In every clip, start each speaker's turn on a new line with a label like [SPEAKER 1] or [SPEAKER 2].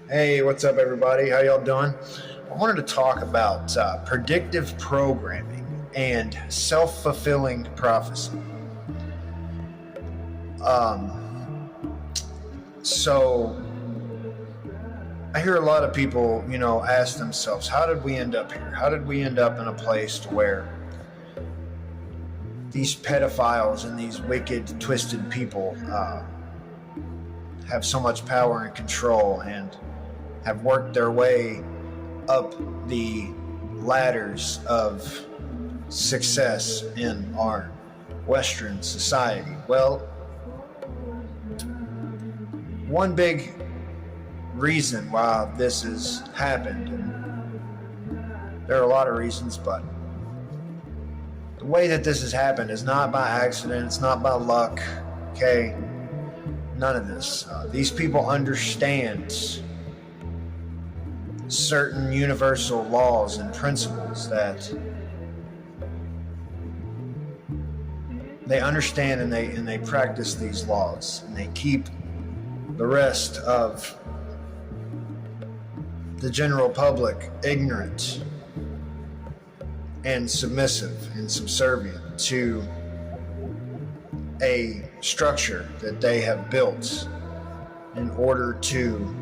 [SPEAKER 1] Hey, what's up, everybody? How y'all doing? I wanted to talk about predictive programming and self-fulfilling prophecy. So I hear a lot of people, ask themselves, how did we end up here? How did we end up in a place to where these pedophiles and these wicked, twisted people have so much power and control and have worked their way up the ladders of success in our Western society? Well, one big reason why this has happened, and there are a lot of reasons, but the way that this has happened is not by accident, it's not by luck, okay? None of this. These people understand certain universal laws and principles that they understand, and they practice these laws, and they keep the rest of the general public ignorant and submissive and subservient to a structure that they have built in order to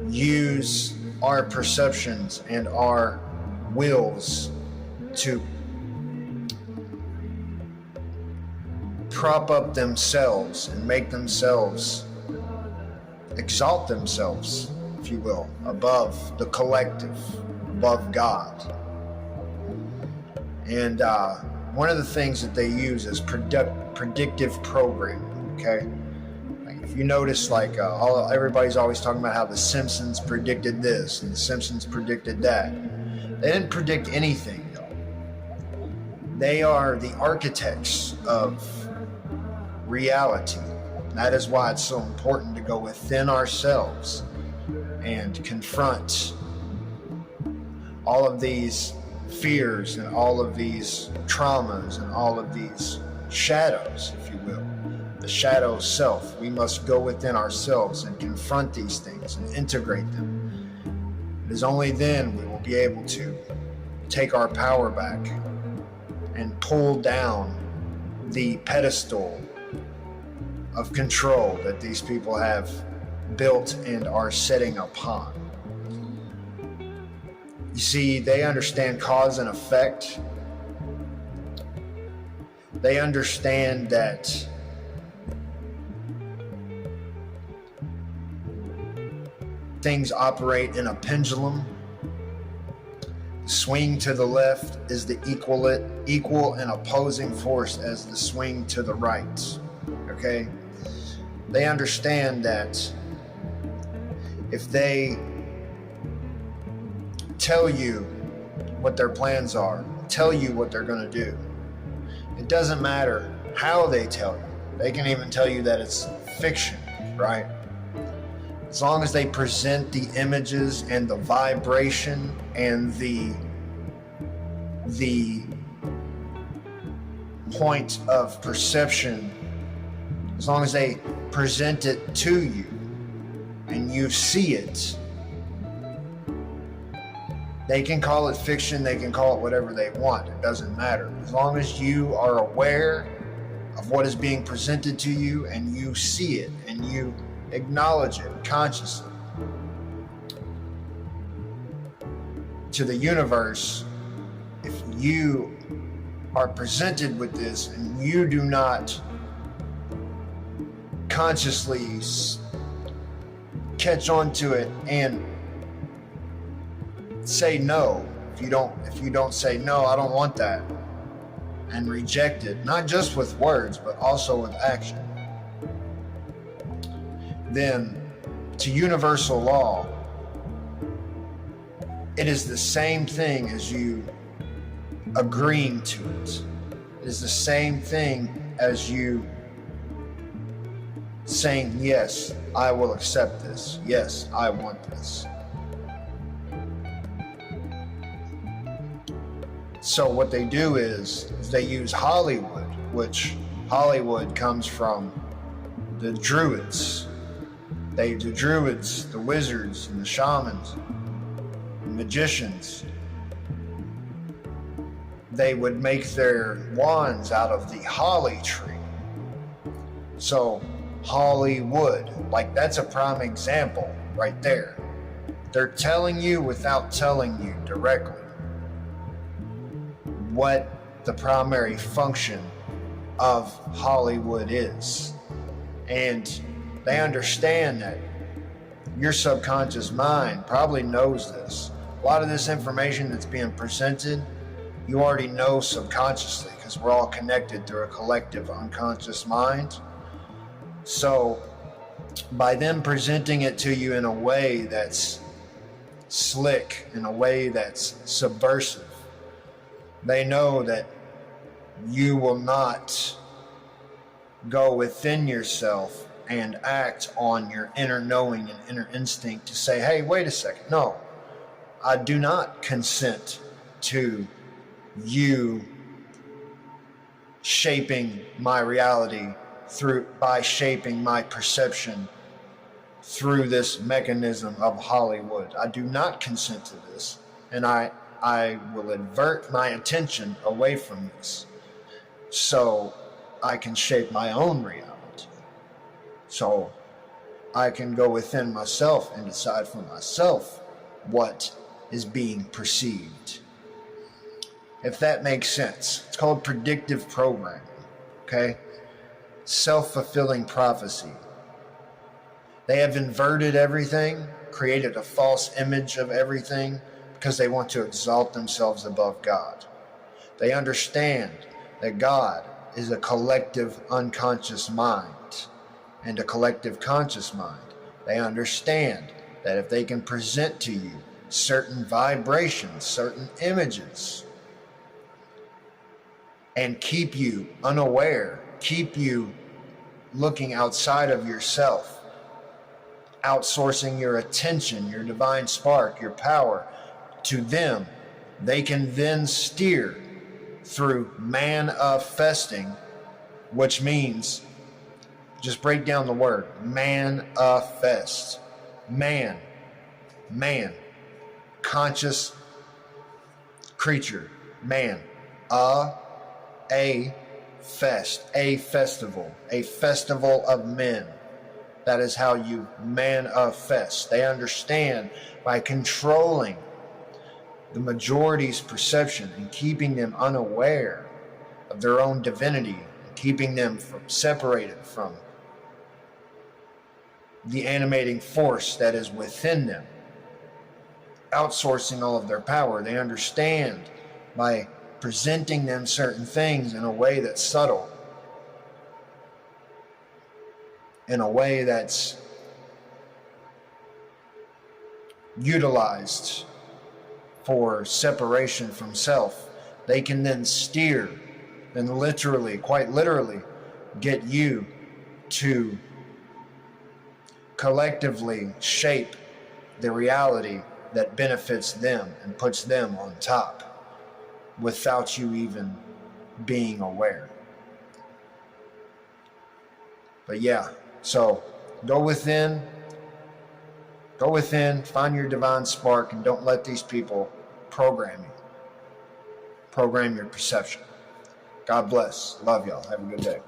[SPEAKER 1] use our perceptions and our wills to prop up themselves and make themselves exalt themselves, if you will, above the collective, above God. And one of the things that they use is predictive programming, okay? If you notice, everybody's always talking about how the Simpsons predicted this and the Simpsons predicted that. They didn't predict anything, though. They are the architects of reality. That is why it's so important to go within ourselves and confront all of these fears and all of these traumas and all of these shadows, if you will. The shadow self. We must go within ourselves and confront these things and integrate them. It is only then we will be able to take our power back and pull down the pedestal of control that these people have built and are setting upon. You see, they understand cause and effect. They understand that things operate in a pendulum. Swing to the left is the equal and opposing force as the swing to the right. Okay? They understand that if they tell you what their plans are, tell you what they're going to do, it doesn't matter how they tell you. They can even tell you that it's fiction, right? As long as they present the images and the vibration and the point of perception, as long as they present it to you and you see it, they can call it fiction, they can call it whatever they want. It doesn't matter. As long as you are aware of what is being presented to you and you see it and you acknowledge it consciously to the universe. If you are presented with this and you do not consciously catch on to it and say no, if you don't say no, I don't want that, and reject it, not just with words but also with action, then to universal law, it is the same thing as you agreeing to it. It is the same thing as you saying, yes, I will accept this. Yes, I want this. So what they do is they use Hollywood, which Hollywood comes from the Druids, The druids, the wizards, and the shamans, the magicians, they would make their wands out of the holly tree. So Hollywood, like that's a prime example right there. They're telling you without telling you directly what the primary function of Hollywood is. And they understand that your subconscious mind probably knows this. A lot of this information that's being presented, you already know subconsciously, because we're all connected through a collective unconscious mind. So by them presenting it to you in a way that's slick, in a way that's subversive, they know that you will not go within yourself and act on your inner knowing and inner instinct to say, hey, wait a second, no, I do not consent to you shaping my reality by shaping my perception through this mechanism of Hollywood. I do not consent to this, and I will avert my attention away from this so I can shape my own reality. So I can go within myself and decide for myself what is being perceived. If that makes sense. It's called predictive programming, okay? Self-fulfilling prophecy. They have inverted everything, created a false image of everything because they want to exalt themselves above God. They understand that God is a collective unconscious mind and a collective conscious mind. They understand that if they can present to you certain vibrations, certain images, and keep you unaware, keep you looking outside of yourself, outsourcing your attention, your divine spark, your power to them, they can then steer through manifesting, which means, just break down the word, manifest. Man, conscious creature, man, a festival, a festival of men. That is how you manifest. They understand by controlling the majority's perception and keeping them unaware of their own divinity, keeping them separated from the animating force that is within them, outsourcing all of their power. They understand by presenting them certain things in a way that's subtle, in a way that's utilized for separation from self. They can then steer and literally, quite literally, get you to collectively shape the reality that benefits them and puts them on top without you even being aware. But yeah, so go within, find your divine spark, and don't let these people program you. Program your perception. God bless. Love y'all. Have a good day.